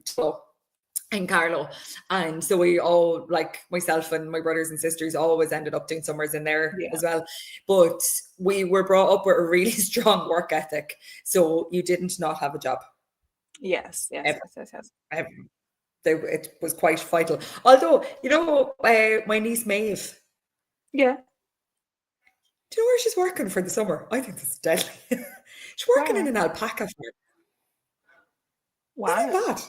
Carlow. And so we all, like, myself and my brothers and sisters, always ended up doing summers in there Yeah. as well. But we were brought up with a really strong work ethic. So you didn't not have a job. Yes. Ever. Ever. It was quite vital. Although, my niece Maeve, Yeah. do you know where she's working for the summer? I think this is deadly. She's working in Wow. an alpaca farm. Isn't Wow. it bad?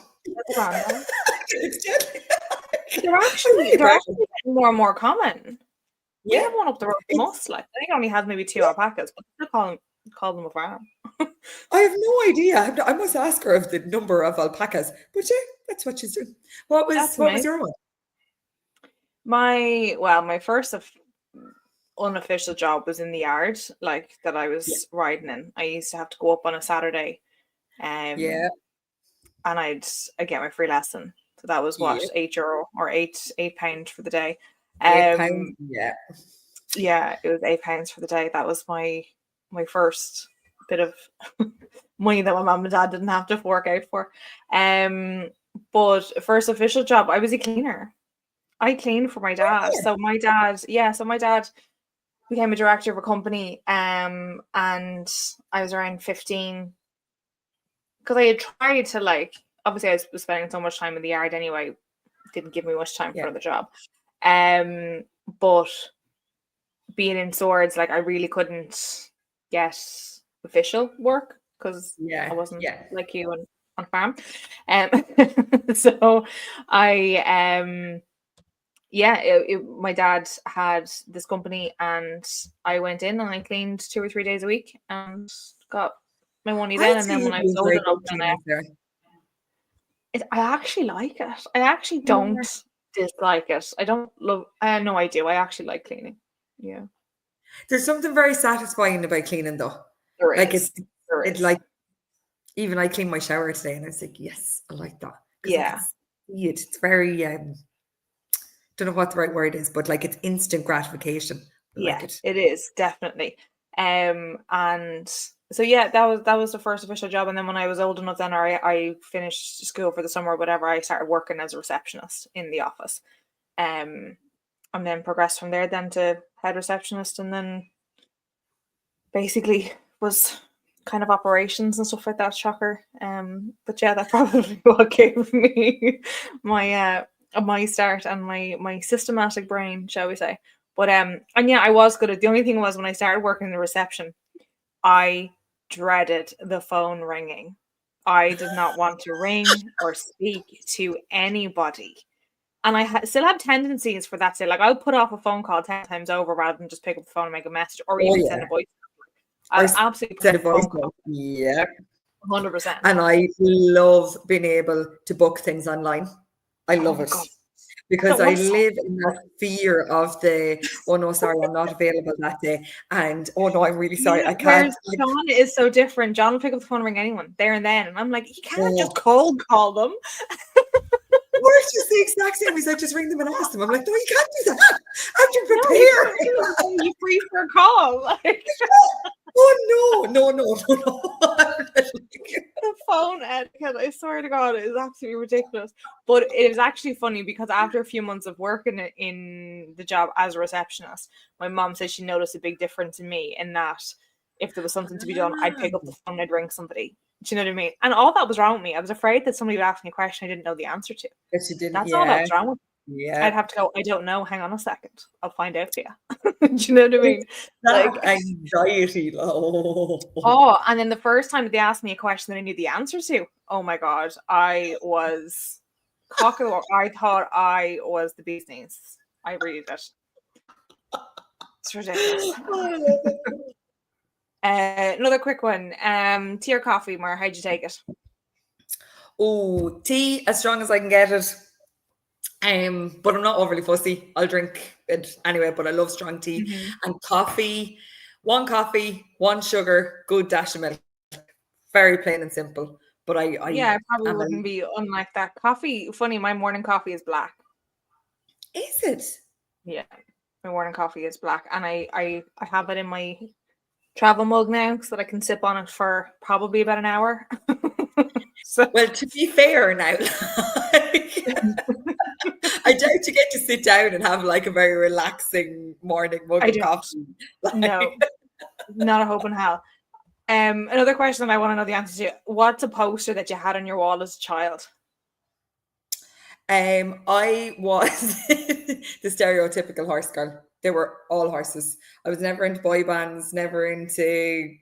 That's random. It's deadly. They're I'm actually really they're proud of actually getting more and more common. We Yeah. have one up the road from It's us. Like, I think it only has maybe 2 alpacas, but they still call them a farm. I have no idea. I must ask her of the number of alpacas. But yeah, that's what she's doing. That's What was amazing. your one? My first unofficial job was in the yard, like, that I Yeah. was riding in. I used to have to go up on a Saturday, Yeah. and I'd get my free lesson. So that was what, Yeah. €8 or £8 for the day. £8. Yeah. Yeah, it was £8 for the day. That was my first bit of money that my mum and dad didn't have to fork out for. But first official job, I was a cleaner. I cleaned for my dad. Yeah. So my dad became a director of a company, and I was around 15, because I had tried to, like, obviously I was spending so much time in the yard anyway, didn't give me much time Yeah. for the job. But being in swords, like I really couldn't get official work because Yeah. I wasn't Yeah. like you on farm. So I my dad had this company and I went in and I cleaned 2 or 3 days a week and got my money then. I'd And say then when you'd I be was a old very enough, good then cleaner, Sarah. I actually like it. I actually don't dislike it. I don't love. No, I do. I actually like cleaning. Yeah, There's something very satisfying about cleaning, though. there Like is. There it's is. like even I cleaned my shower today, and I was like, yes, I like that because I can Yeah, see it. It's very don't know what the right word is, but like it's instant gratification. I yeah, like it. it is definitely. And so yeah, that was the first official job. And then when I was old enough, then I finished school for the summer or whatever. I started working as a receptionist in the office. And then progressed from there then to head receptionist, and then basically was kind of operations and stuff like that. Shocker. But yeah, that's probably what gave me my start and my systematic brain, shall we say. But and yeah, I was good at. The only thing was when I started working in the reception, I dreaded the phone ringing. I did not want to ring or speak to anybody. And I still have tendencies for that. Like I'll put off a phone call 10 times over rather than just pick up the phone and make a message or Oh even send yeah, a voice. or I'll absolutely put send a a voice phone note. call. Yeah, 100%. and I love being able to book things online. I Oh love my it God. because That I was so live in that fear of oh no, sorry, I'm not available that day, and oh no, I'm really sorry, I can't. Whereas John is so different. John will pick up the phone and ring anyone there and then. And I'm like, you can't just Oh, cold call them. we're just the exact same. He's like, just ring them and ask them. I'm like, no, you can't do that. I have to No, you prepare. can't do it. Are you free for a call? Like Oh no, no, no, no, no. the phone etiquette, I swear to God, it is absolutely ridiculous. But it was actually funny because after a few months of working in the job as a receptionist, my mom said she noticed a big difference in me in that if there was something to be done, I'd pick up the phone and I'd ring somebody. Do you know what I mean? And all that was wrong with me. I was afraid that somebody would ask me a question I didn't know the answer to. But she didn't. That's all that Yeah, was wrong with me. I'd yeah. have to go, I don't know, hang on a second. I'll find out for you. Do you know what I mean? That Like, anxiety. oh, and then the first time they asked me a question that I knew the answer to, oh my God, I was cockle. I thought I was the bee's knees. I really did. It's ridiculous. Another quick one. Tea or coffee, Mar? How'd you take it? Oh, tea as strong as I can get it. But I'm not overly fussy. I'll drink it anyway, but I love strong tea. Mm-hmm. And coffee, one sugar, good dash of milk. Very plain and simple. But Yeah, I probably and wouldn't be unlike that. Coffee, funny, my morning coffee is black. is it? Yeah, my morning coffee is black. And I have it in my travel mug now so that I can sip on it for probably about an hour. So Well, to be fair now, I doubt you get to sit down and have like a very relaxing morning mug I of don't. coffee. No, not a hope in hell. Another question that I want to know the answer to. What's a poster that you had on your wall as a child? I was the stereotypical horse girl. They were all horses. I was never into boy bands, never into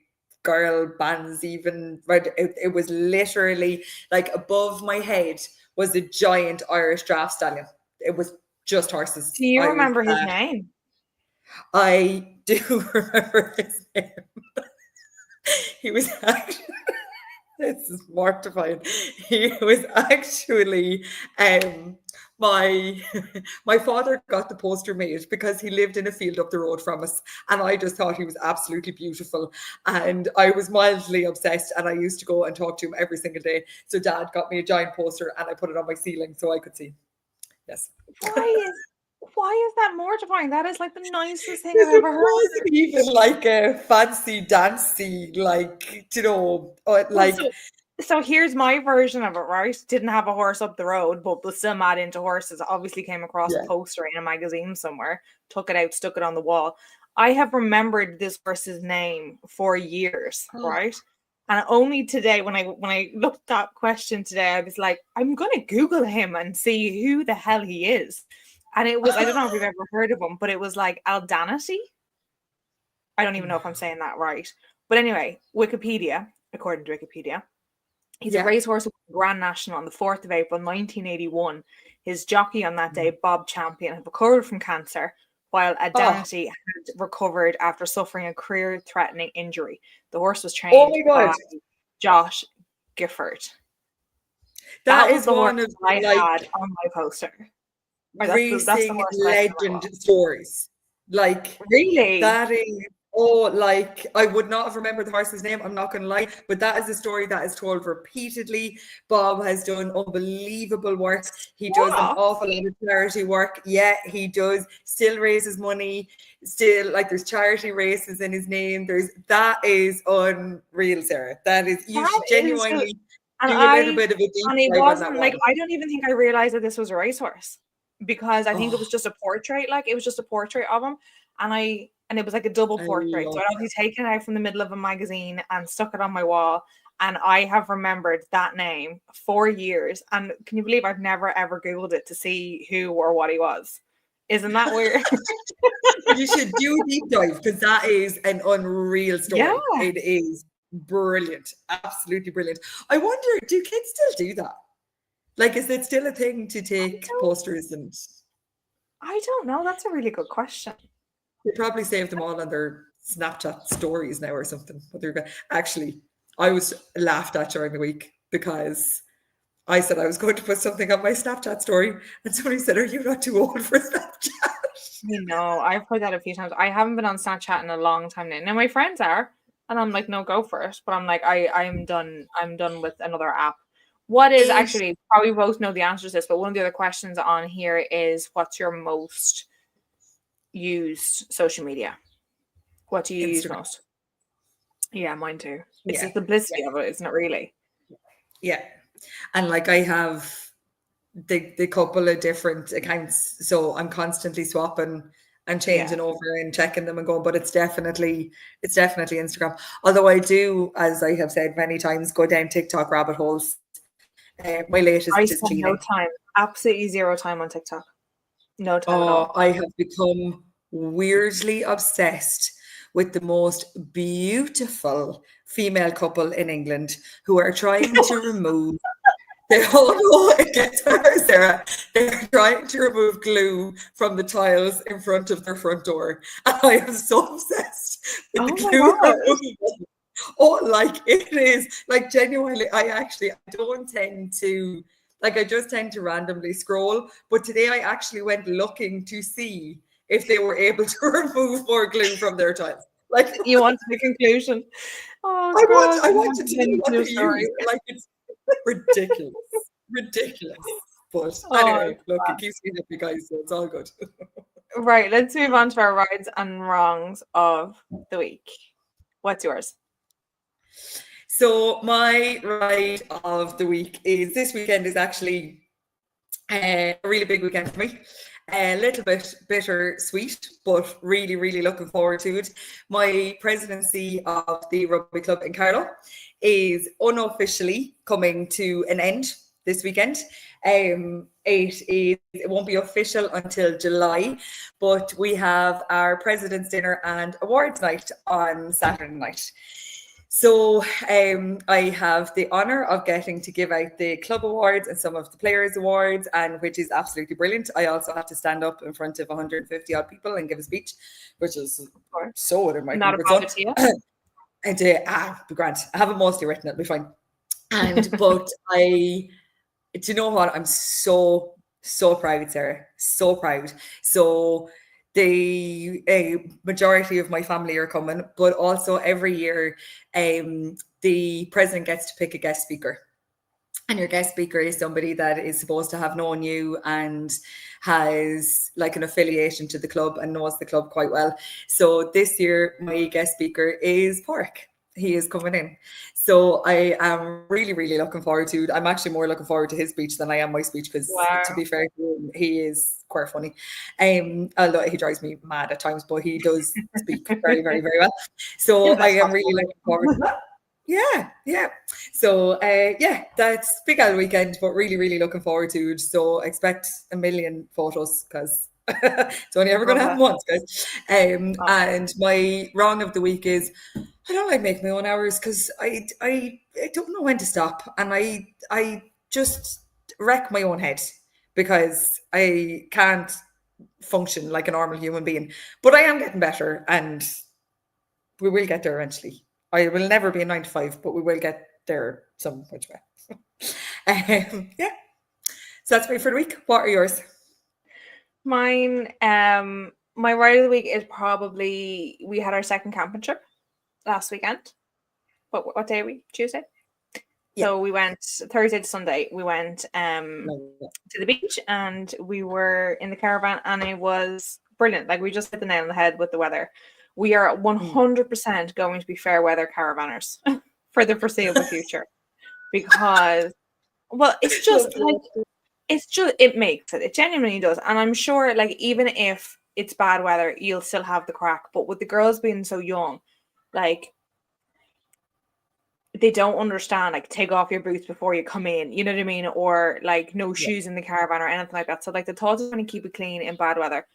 girl bands, even. But it was literally like above my head was a giant Irish draft stallion. It was just horses. Do you remember his name? I do remember his name. He was actually, this is mortifying. He was actually my my father got the poster made because he lived in a field up the road from us, and I just thought he was absolutely beautiful, and I was mildly obsessed, and I used to go and talk to him every single day. So Dad got me a giant poster, and I put it on my ceiling so I could see. Yes. Why is that mortifying? That is like the nicest thing I've Because it ever heard. wasn't even like a fancy dancy, like, you know, Well, like, so here's my version of it, right? Didn't have a horse up the road, but was still mad into horses. Obviously came across a yeah. poster in a magazine somewhere, took it out, stuck it on the wall. I have remembered this horse's name for years, right? And only today, when I looked that question today, I was like, I'm gonna Google him and see who the hell he is. And it was, I don't know if you've ever heard of him, but it was like Aldanity. I don't even know if I'm saying that right. But anyway, Wikipedia, according to Wikipedia, he's a racehorse who won Grand National on the 4th of April, 1981. His jockey on that day, Bob Champion, had recovered from cancer, while Adanity had recovered after suffering a career-threatening injury. The horse was trained by Josh Gifford. That was the horse I had on my poster. Racing legend stories. Like, really? That is, like, I would not have remembered the horse's name, I'm not going to lie, but that is a story that is told repeatedly. Bob has done unbelievable work. He does an awful lot of charity work. Yeah, he does. Still raises money. Still, like, there's charity races in his name. That is unreal, Sarah. That is, you should genuinely do a little bit of a deep dive. And it wasn't like, I don't even think I realized that this was a racehorse, because I think it was just a portrait. Like, it was just a portrait of him. And it was like a double portrait. So I'd obviously taken it out from the middle of a magazine and stuck it on my wall. And I have remembered that name for years. And can you believe I've never ever Googled it to see who or what he was? Isn't that weird? You should do a deep dive, because that is an unreal story. Yeah. It is brilliant. Absolutely brilliant. I wonder, do kids still do that? Like, is it still a thing to take posters? And I don't know. That's a really good question. They probably save them all on their Snapchat stories now or something. But they're actually, I was laughed at during the week because I said I was going to put something on my Snapchat story, and somebody said, "Are you not too old for Snapchat?" You know, I've heard that a few times. I haven't been on Snapchat in a long time now. Now my friends are, and I'm like, no, go for it. But I'm like, I'm done. I'm done with another app. What is actually, probably both know the answer to this, but one of the other questions on here is, what's your most used social media? What do you use most? Yeah, mine too. It's the simplicity of it, isn't it, really? Yeah. And like, I have the couple of different accounts, so I'm constantly swapping and changing over and checking them and going, but it's definitely Instagram. Although I do, as I have said many times, go down TikTok rabbit holes. My latest is cheating. No time, absolutely zero time on TikTok. No time at all. I have become weirdly obsessed with the most beautiful female couple in England who are trying to remove. They all know it gets better, Sarah. They're trying to remove glue from the tiles in front of their front door. And I am so obsessed with the glue. Like, it is, like, genuinely, I don't tend to, like, I just tend to randomly scroll. But today I actually went looking to see if they were able to remove more glue from their tiles. Like, you want the conclusion? Oh, I want to know what they use. Like, it's ridiculous. But anyway, look, it keeps me happy, guys, so it's all good. Right, let's move on to our rights and wrongs of the week. What's yours? So my ride of the week is, this weekend is actually a really big weekend for me. A little bit bittersweet, but really, really looking forward to it. My presidency of the rugby club in Carlow is unofficially coming to an end this weekend. It won't be official until July, but we have our president's dinner and awards night on Saturday night. So I have the honour of getting to give out the club awards and some of the players' awards, and which is absolutely brilliant. I also have to stand up in front of 150 odd people and give a speech, which is so out of my comfort zone. And be grand. I have it mostly written, it'll be fine. And but do you know what? I'm so proud, Sarah. So proud. So the majority of my family are coming, but also every year the president gets to pick a guest speaker. And your guest speaker is somebody that is supposed to have known you and has like an affiliation to the club and knows the club quite well. So this year, my guest speaker is Pork. He is coming in. So I am really, really looking forward to it. I'm actually more looking forward to his speech than I am my speech, because to be fair to him, he is quite funny. Although he drives me mad at times, but he does speak very, very, very well. So I am really looking forward to that. Yeah. So that's big old weekend, but really, really looking forward to it. So expect a million photos because it's only ever going to happen once, guys. And my wrong of the week is I don't like making my own hours because I don't know when to stop, and I just wreck my own head because I can't function like a normal human being. But I am getting better, and we will get there eventually. I will never be a 9 to 5, but we will get there some which way. Yeah. So that's me for the week. What are yours? Mine, my right of the week is probably we had our second camping trip last weekend. But what day are we? Tuesday? Yeah. So we went Thursday to Sunday. We went to the beach and we were in the caravan and it was brilliant. Like we just hit the nail on the head with the weather. We are 100% going to be fair weather caravanners for the foreseeable future because, well, it's just like, it makes it. It genuinely does. And I'm sure like even if it's bad weather, you'll still have the crack. But with the girls being so young, like they don't understand like take off your boots before you come in, you know what I mean? Or like no shoes in the caravan or anything like that. So like the thought of trying to keep it clean in bad weather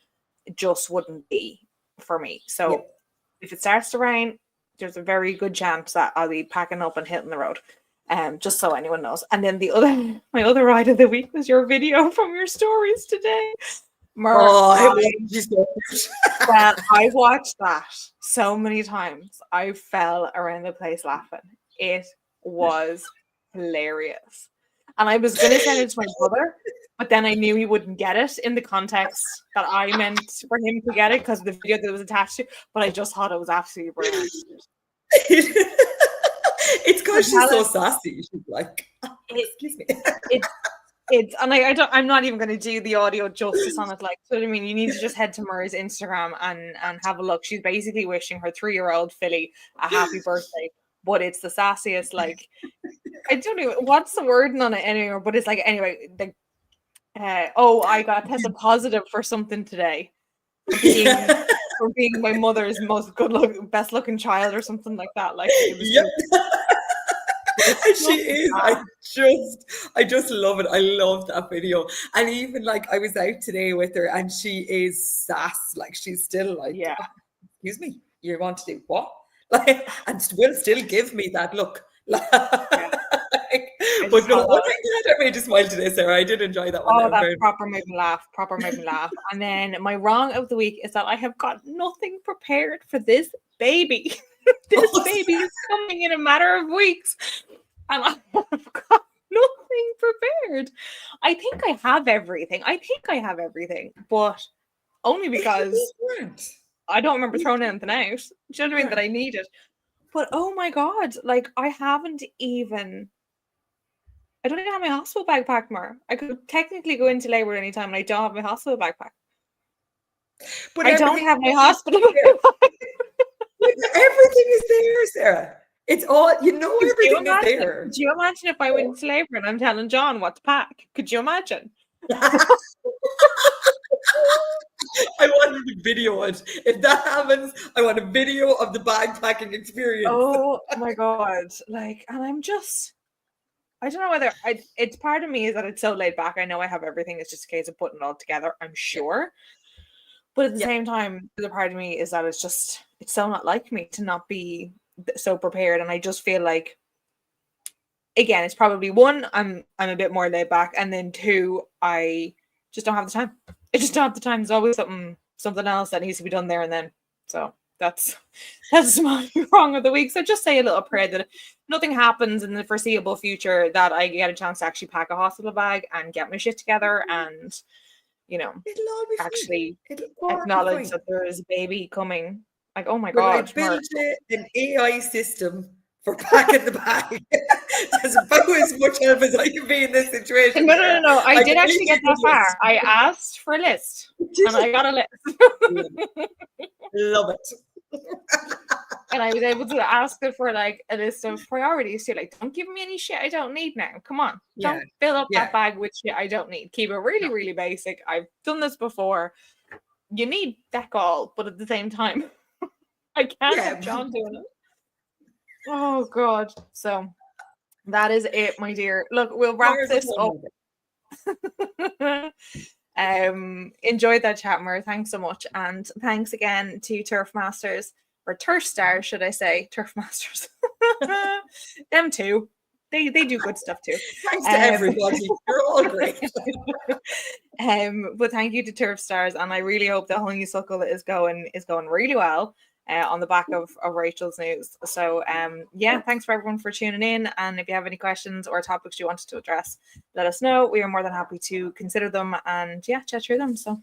it just wouldn't be for me. So if it starts to rain, there's a very good chance that I'll be packing up and hitting the road. Just so anyone knows. And then my other ride of the week was your video from your stories today. Well, I watched that so many times. I fell around the place laughing. It was hilarious. And I was going to send it to my brother, but then I knew he wouldn't get it in the context that I meant for him to get it because of the video that it was attached to. But I just thought it was absolutely brilliant. It's because she's so sassy. She's like, excuse me. I'm not even going to do the audio justice on it. Like, so I mean, you need to just head to Muir's Instagram and have a look. She's basically wishing her 3-year-old filly a happy birthday, but it's the sassiest. Like, I don't know what's the wording on it anymore, but it's like anyway. Like, I got tested positive for something today. For being my mother's most best looking child or something like that. Like, it was and she is. I just love it. I love that video. And even like I was out today with her and she is sass. Like she's still like, excuse me, you want to do what? Like, and will still give me that look. Like, but no, what that made you smile today, Sarah. I did enjoy that one. Oh, that proper made me laugh. And then my wrong of the week is that I have got nothing prepared for this baby. This baby is coming in a matter of weeks. And I've got nothing prepared. I think I have everything. But only because I don't remember throwing anything out. Do you know what I mean? That I needed. But oh my God, like I don't even have my hospital bag packed more. I could technically go into labor anytime and I don't have my hospital bag packed. But I don't have my hospital bag packed. Everything is there, Sarah. It's all, everything is there. Could you imagine if I went into labor and I'm telling John what to pack? Could you imagine? I want to video it. If that happens, I want a video of the bag packing experience. Oh my God. Like, and I'm just, I don't know whether it's part of me is that it's so laid back. I know I have everything. It's just a case of putting it all together, I'm sure. But at the same time, the part of me is that it's so not like me to not be so prepared. And I just feel like, again, it's probably one, I'm a bit more laid back. And then two, I just don't have the time. I just don't have the time. There's always something else that needs to be done there and then. So that's my wrong of the week. So just say a little prayer that nothing happens in the foreseeable future, that I get a chance to actually pack a hospital bag and get my shit together and, actually acknowledge that there is a baby coming. Like, oh my God. I built an AI system for packing the bag. That's about as much help as I can be in this situation. No. I did actually get that far. I asked for a list and I got a list. Love it. And I was able to ask it for like a list of priorities too. Like, don't give me any shit I don't need now. Come on. Don't fill up that bag with shit I don't need. Keep it really, really basic. I've done this before. You need deck all, but at the same time, I can't have John doing it. Oh God. So that is it, my dear. Look, we'll wrap There's a this whole up. Enjoyed that chat, Muir. Thanks so much. And thanks again to Turf Masters, or Turf Stars, should I say? Turf Masters. Them too. They do good stuff too. Thanks to everybody. You're all great. But thank you to Turf Stars, and I really hope the honeysuckle is going really well on the back of Rachel's news. So yeah, thanks for everyone for tuning in. And if you have any questions or topics you wanted to address, let us know. We are more than happy to consider them and yeah, chat through them. So